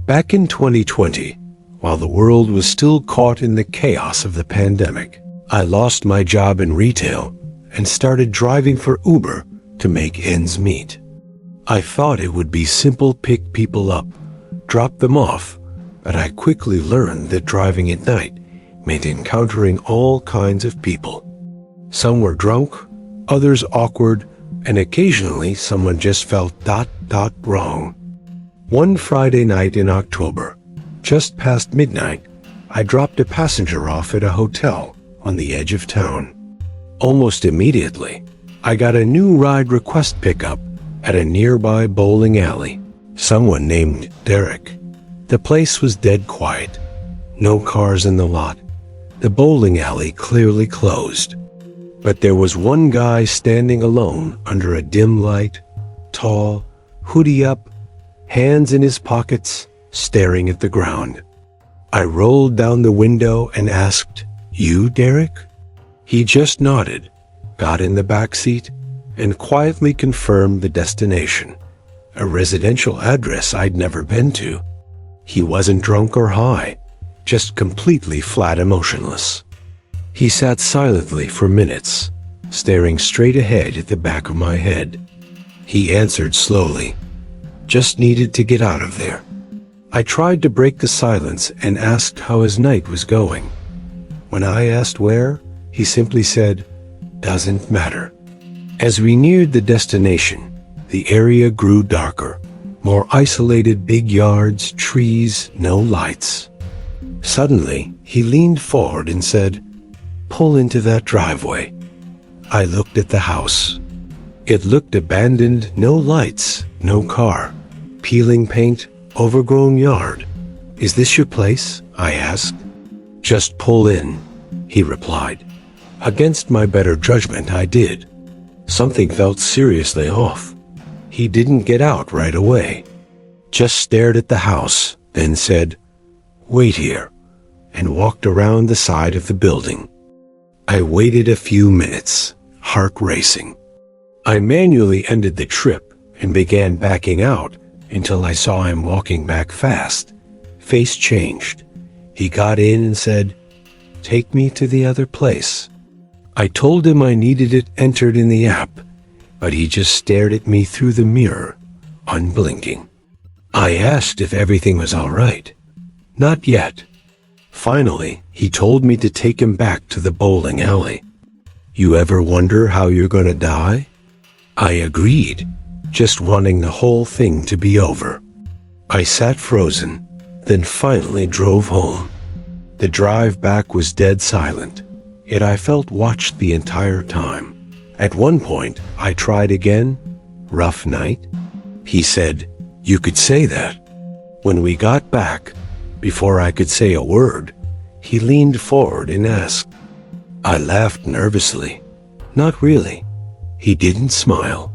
Back in 2020, while the world was still caught in the chaos of the pandemic, I lost my job in retail and started driving for Uber to make ends meet. I thought it would be simple: pick people up, drop them off, but I quickly learned that driving at night meant encountering all kinds of people. Some were drunk, others awkward, and occasionally someone just felt wrong. One Friday night in October, just past midnight, I dropped a passenger off at a hotel on the edge of town. Almost immediately, I got a new ride request pickup at a nearby bowling alley. Someone named Derek. The place was dead quiet. No cars in the lot. The bowling alley clearly closed. But there was one guy standing alone under a dim light, tall, hoodie up, hands in his pockets, staring at the ground. I rolled down the window and asked, "You, Derek?" He just nodded, got in the back seat, and quietly confirmed the destination, a residential address I'd never been to. He wasn't drunk or high, just completely flat emotionless. He sat silently for minutes, staring straight ahead at the back of my head. He answered slowly, "Just needed to get out of there." I tried to break the silence and asked how his night was going. When I asked where, he simply said, "Doesn't matter." As we neared the destination, the area grew darker. More isolated: big yards, trees, no lights. Suddenly, he leaned forward and said, "Pull into that driveway." I looked at the house. It looked abandoned: no lights, no car, peeling paint, overgrown yard. "Is this your place?" I asked. "Just pull in," he replied. Against my better judgment, I did. Something felt seriously off. He didn't get out right away, just stared at the house, then said, "Wait here," and walked around the side of the building. I waited a few minutes, heart racing. I manually ended the trip and began backing out until I saw him walking back fast. Face changed. He got in and said, "Take me to the other place." I told him I needed it entered in the app, but he just stared at me through the mirror, unblinking. I asked if everything was all right. Not yet. Finally, he told me to take him back to the bowling alley. "You ever wonder how you're gonna die?" I agreed, just wanting the whole thing to be over. I sat frozen, then finally drove home. The drive back was dead silent, yet I felt watched the entire time. At one point, I tried again. "Rough night?" He said, "You could say that." When we got back, before I could say a word, he leaned forward and asked. I laughed nervously. "Not really." He didn't smile.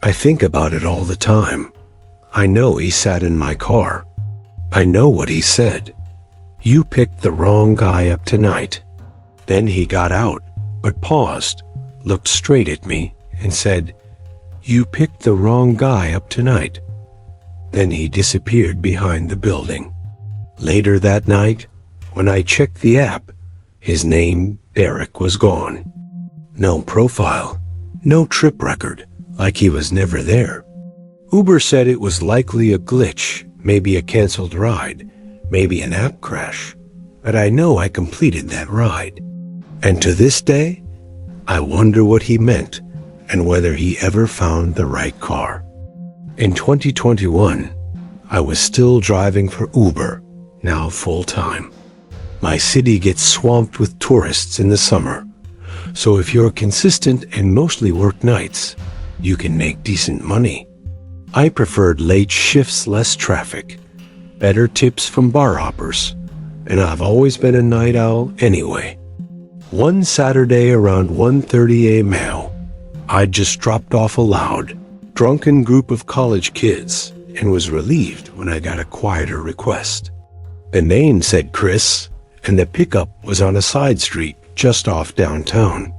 I think about it all the time. I know he sat in my car. I know what he said. "You picked the wrong guy up tonight." Then he got out, but paused, looked straight at me, and said, "You picked the wrong guy up tonight." Then he disappeared behind the building. Later that night, when I checked the app, his name, Derek, was gone. No profile, no trip record, like he was never there. Uber said it was likely a glitch, maybe a canceled ride, maybe an app crash, but I know I completed that ride. And to this day, I wonder what he meant and whether he ever found the right car. In 2021, I was still driving for Uber, now full-time. My city gets swamped with tourists in the summer, so if you're consistent and mostly work nights, you can make decent money. I preferred late shifts, less traffic, better tips from bar hoppers, and I've always been a night owl anyway. One Saturday around 1:30 a.m., I just dropped off a loud, drunken group of college kids and was relieved when I got a quieter request. The name said Chris, and the pickup was on a side street just off downtown.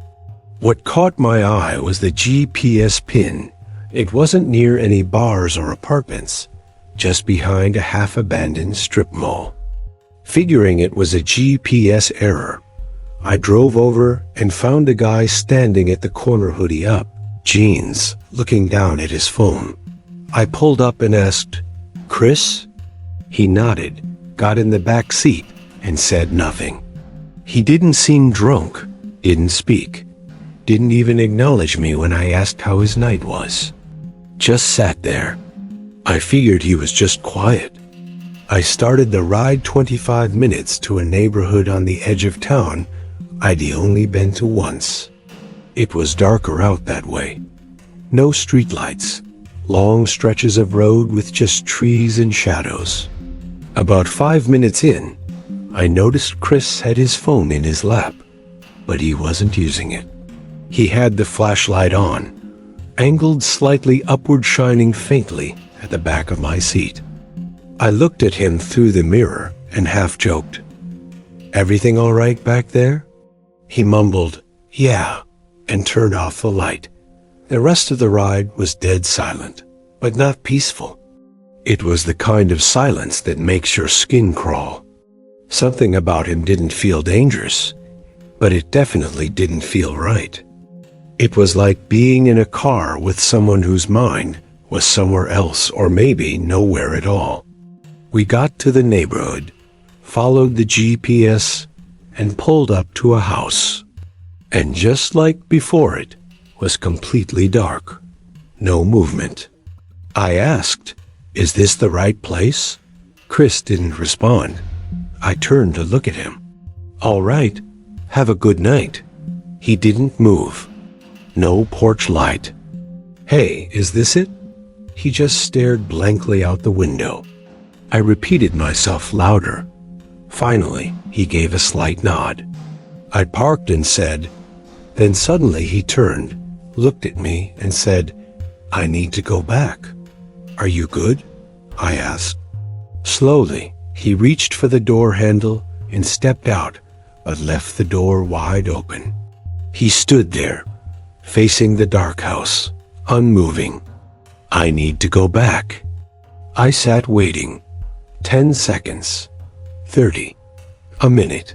What caught my eye was the GPS pin. It wasn't near any bars or apartments, just behind a half-abandoned strip mall. Figuring it was a GPS error, I drove over and found a guy standing at the corner, hoodie up, jeans, looking down at his phone. I pulled up and asked, "Chris?" He nodded, got in the back seat, and said nothing. He didn't seem drunk, didn't speak, didn't even acknowledge me when I asked how his night was. Just sat there. I figured he was just quiet. I started the ride 25 minutes to a neighborhood on the edge of town I'd only been to once. It was darker out that way. No streetlights, long stretches of road with just trees and shadows. About 5 minutes in, I noticed Chris had his phone in his lap, but he wasn't using it. He had the flashlight on, angled slightly upward, shining faintly at the back of my seat. I looked at him through the mirror and half joked, "Everything all right back there?" He mumbled, "Yeah," and turned off the light. The rest of the ride was dead silent, but not peaceful. It was the kind of silence that makes your skin crawl. Something about him didn't feel dangerous, but it definitely didn't feel right. It was like being in a car with someone whose mind was somewhere else, or maybe nowhere at all. We got to the neighborhood, followed the GPS, and pulled up to a house. And just like before, it was completely dark. No movement. I asked, "Is this the right place?" Chris didn't respond. I turned to look at him. "All right, have a good night." He didn't move. No porch light. "Hey, is this it?" He just stared blankly out the window. I repeated myself louder. Finally, he gave a slight nod. I parked and said, then suddenly he turned, looked at me, and said, "I need to go back." "Are you good?" I asked. Slowly, he reached for the door handle and stepped out, but left the door wide open. He stood there, facing the dark house, unmoving. "I need to go back." I sat waiting. 10 seconds. 30. A minute.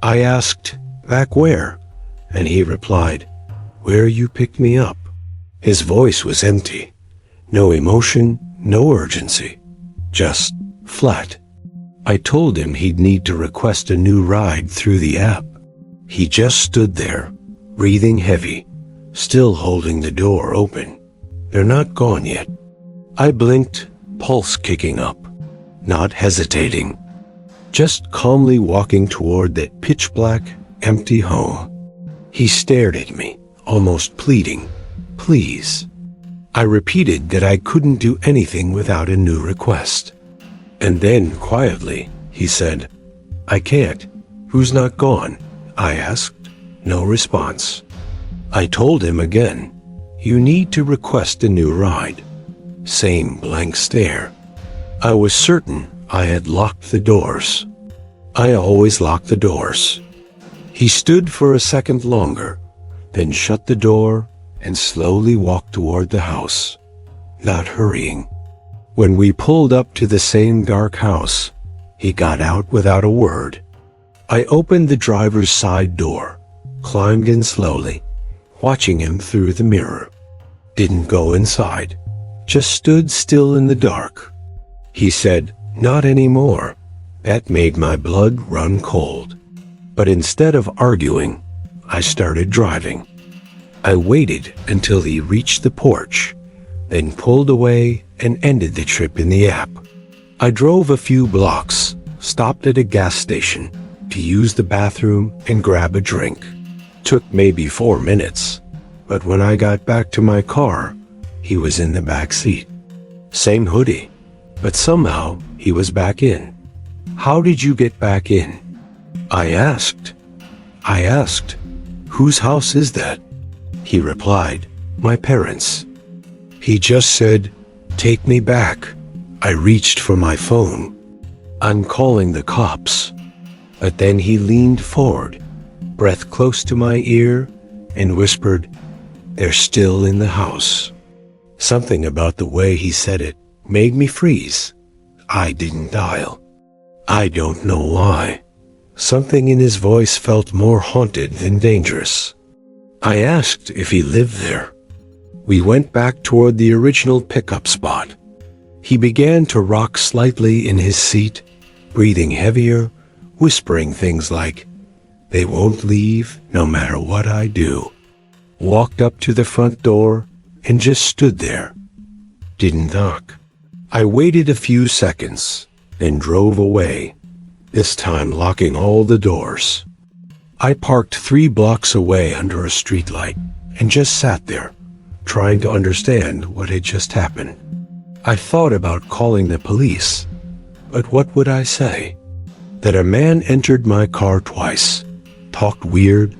I asked, "Back where?" And he replied, "Where you picked me up." His voice was empty. No emotion, no urgency. Just flat. I told him he'd need to request a new ride through the app. He just stood there, breathing heavy, still holding the door open. "They're not gone yet." I blinked, pulse kicking up, not hesitating, just calmly walking toward that pitch-black, empty home. He stared at me, almost pleading, "Please." I repeated that I couldn't do anything without a new request. And then, quietly, he said, "I can't." "Who's not gone?" I asked. No response. I told him again, "You need to request a new ride." Same blank stare. I was certain I had locked the doors. I always lock the doors. He stood for a second longer, then shut the door and slowly walked toward the house, not hurrying. When we pulled up to the same dark house, he got out without a word. I opened the driver's side door, climbed in slowly, watching him through the mirror. Didn't go inside, just stood still in the dark. He said, "Not anymore." That made my blood run cold. But instead of arguing, I started driving. I waited until he reached the porch, then pulled away and ended the trip in the app. I drove a few blocks, stopped at a gas station to use the bathroom and grab a drink. Took maybe 4 minutes, but when I got back to my car, he was in the back seat. Same hoodie, but somehow he was back in. "How did you get back in?" I asked. "Whose house is that?" He replied, "My parents." He just said, "Take me back." I reached for my phone. "I'm calling the cops." But then he leaned forward, breath close to my ear, and whispered, "They're still in the house." Something about the way he said it made me freeze. I didn't dial. I don't know why. Something in his voice felt more haunted than dangerous. I asked if he lived there. We went back toward the original pickup spot. He began to rock slightly in his seat, breathing heavier, whispering things like, "They won't leave no matter what I do." Walked up to the front door and just stood there. Didn't knock. I waited a few seconds, then drove away, this time locking all the doors. I parked 3 blocks away under a streetlight and just sat there, trying to understand what had just happened. I thought about calling the police, but what would I say? That a man entered my car twice, talked weird,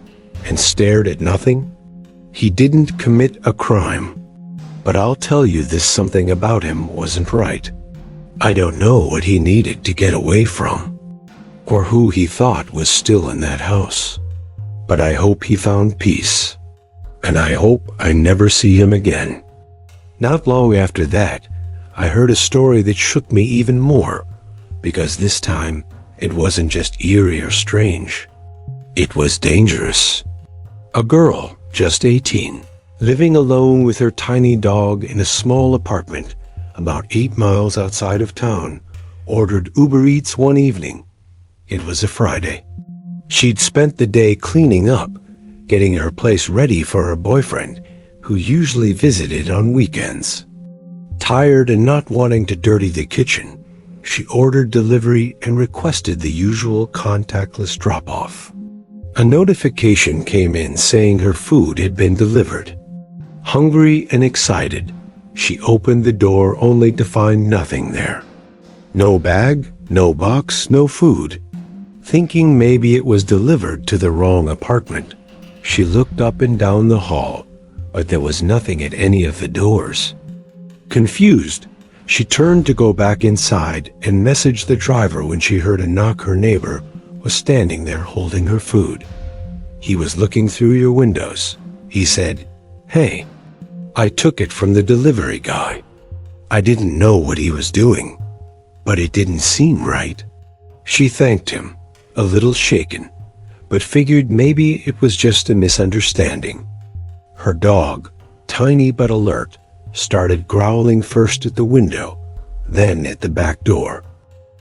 and stared at nothing? He didn't commit a crime, but I'll tell you this, something about him wasn't right. I don't know what he needed to get away from, or who he thought was still in that house. But I hope he found peace, and I hope I never see him again. Not long after that, I heard a story that shook me even more, because this time it wasn't just eerie or strange. It was dangerous. A girl, just 18, living alone with her tiny dog in a small apartment about 8 miles outside of town, ordered Uber Eats one evening. It was a Friday. She'd spent the day cleaning up, getting her place ready for her boyfriend, who usually visited on weekends. Tired and not wanting to dirty the kitchen, she ordered delivery and requested the usual contactless drop-off. A notification came in saying her food had been delivered. Hungry and excited, she opened the door only to find nothing there. No bag, no box, no food. Thinking maybe it was delivered to the wrong apartment, she looked up and down the hall, but there was nothing at any of the doors. Confused, she turned to go back inside and messaged the driver when she heard a knock. Her neighbor was standing there holding her food. "He was looking through your windows," he said. "Hey, I took it from the delivery guy. I didn't know what he was doing, but it didn't seem right." She thanked him, a little shaken, but figured maybe it was just a misunderstanding. Her dog, tiny but alert, started growling first at the window, then at the back door.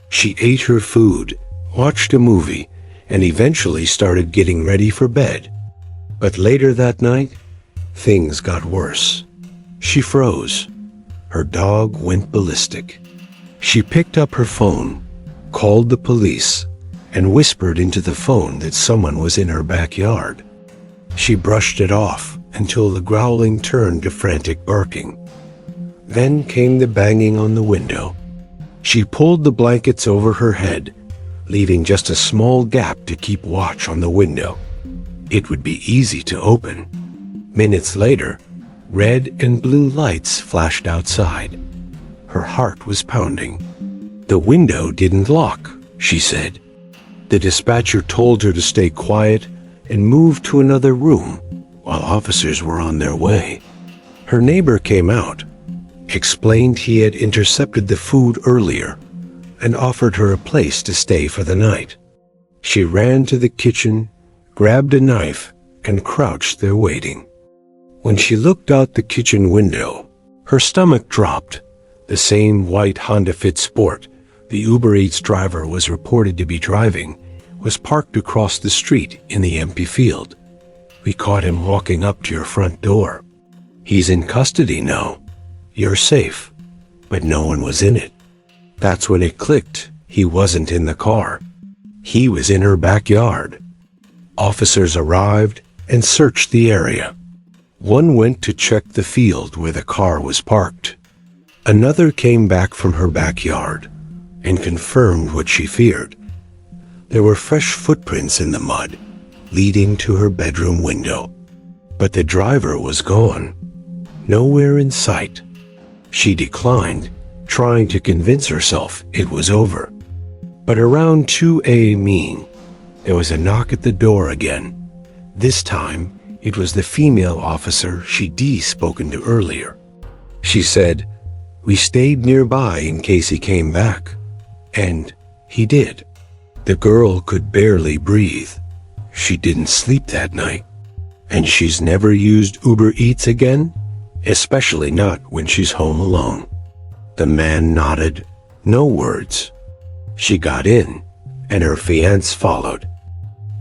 She ate her food, watched a movie, and eventually started getting ready for bed. But later that night, things got worse. She froze. Her dog went ballistic. She picked up her phone, called the police, and whispered into the phone that someone was in her backyard. She brushed it off until the growling turned to frantic barking. Then came the banging on the window. She pulled the blankets over her head, leaving just a small gap to keep watch on the window. It would be easy to open. Minutes later, red and blue lights flashed outside. Her heart was pounding. "The window didn't lock," she said. The dispatcher told her to stay quiet and move to another room while officers were on their way. Her neighbor came out, explained he had intercepted the food earlier, and offered her a place to stay for the night. She ran to the kitchen, grabbed a knife, and crouched there waiting. When she looked out the kitchen window, her stomach dropped. The same white Honda Fit Sport the Uber Eats driver was reported to be driving was parked across the street in the empty field. "We caught him walking up to your front door. He's in custody now. You're safe." But no one was in it. That's when it clicked. He wasn't in the car. He was in her backyard. Officers arrived and searched the area. One went to check the field where the car was parked. Another came back from her backyard and confirmed what she feared. There were fresh footprints in the mud, leading to her bedroom window. But the driver was gone, nowhere in sight. She declined, trying to convince herself it was over. But around 2 a.m., there was a knock at the door again. This time, it was the female officer she'd spoken to earlier. She said, We stayed nearby in case he came back. And he did. The girl could barely breathe. She didn't sleep that night. And she's never used Uber Eats again, especially not when she's home alone. The man nodded, no words. She got in, and her fiancé followed.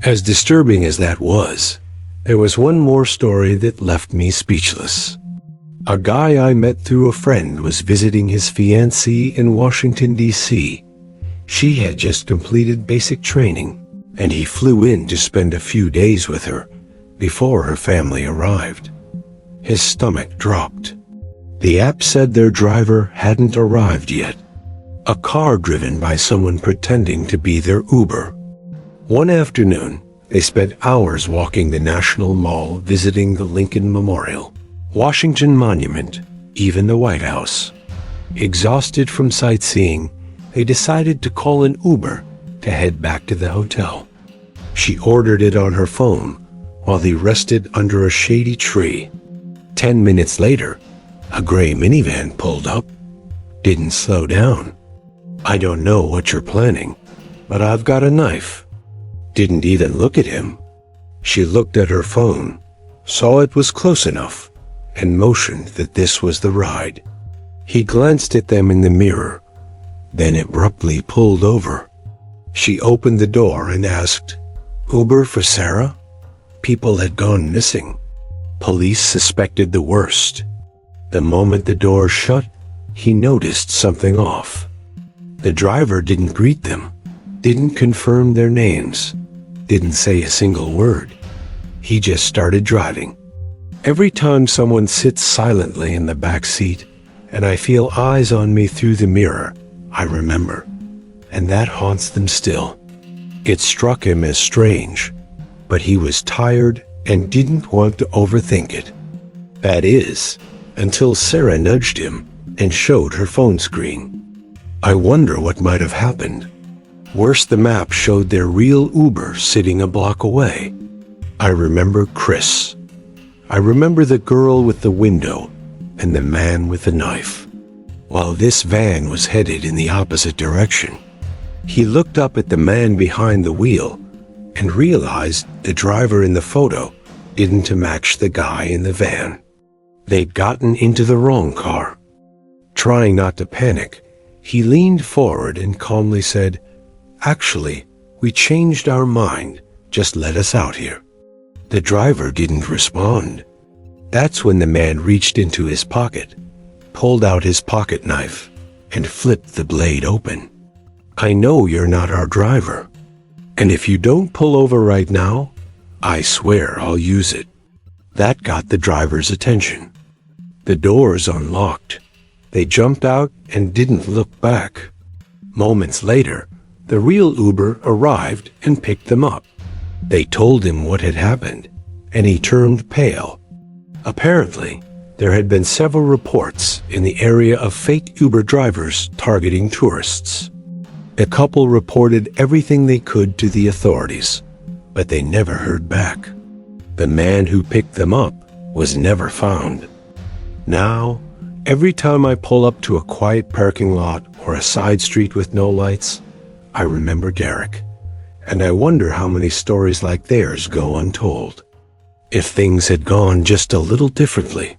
As disturbing as that was, there was one more story that left me speechless. A guy I met through a friend was visiting his fiancée in Washington, D.C. She had just completed basic training, and he flew in to spend a few days with her before her family arrived. His stomach dropped. The app said their driver hadn't arrived yet. A car driven by someone pretending to be their Uber. One afternoon, they spent hours walking the National Mall, visiting the Lincoln Memorial, Washington Monument, even the White House. Exhausted from sightseeing, they decided to call an Uber to head back to the hotel. She ordered it on her phone while they rested under a shady tree. 10 minutes later, a gray minivan pulled up. Didn't slow down. "I don't know what you're planning, but I've got a knife." Didn't even look at him. She looked at her phone, saw it was close enough, and motioned that this was the ride. He glanced at them in the mirror, then abruptly pulled over. She opened the door and asked, "Uber for Sarah?" People had gone missing. Police suspected the worst. The moment the door shut, he noticed something off. The driver didn't greet them, didn't confirm their names, didn't say a single word. He just started driving. Every time someone sits silently in the back seat and I feel eyes on me through the mirror, I remember, and that haunts them still. It struck him as strange, but he was tired and didn't want to overthink it. That is, until Sarah nudged him and showed her phone screen. I wonder what might have happened. Worse, the map showed their real Uber sitting a block away. I remember Chris. I remember the girl with the window and the man with the knife. While this van was headed in the opposite direction, he looked up at the man behind the wheel and realized the driver in the photo didn't match the guy in the van. They'd gotten into the wrong car. Trying not to panic, he leaned forward and calmly said, "Actually, we changed our mind. Just let us out here." The driver didn't respond. That's when the man reached into his pocket, pulled out his pocket knife, and flipped the blade open. "I know you're not our driver, and if you don't pull over right now, I swear I'll use it." That got the driver's attention. The doors unlocked. They jumped out and didn't look back. Moments later, the real Uber arrived and picked them up. They told him what had happened, and he turned pale. Apparently, there had been several reports in the area of fake Uber drivers targeting tourists. The couple reported everything they could to the authorities, but they never heard back. The man who picked them up was never found. Now, every time I pull up to a quiet parking lot or a side street with no lights, I remember Derek, and I wonder how many stories like theirs go untold. If things had gone just a little differently,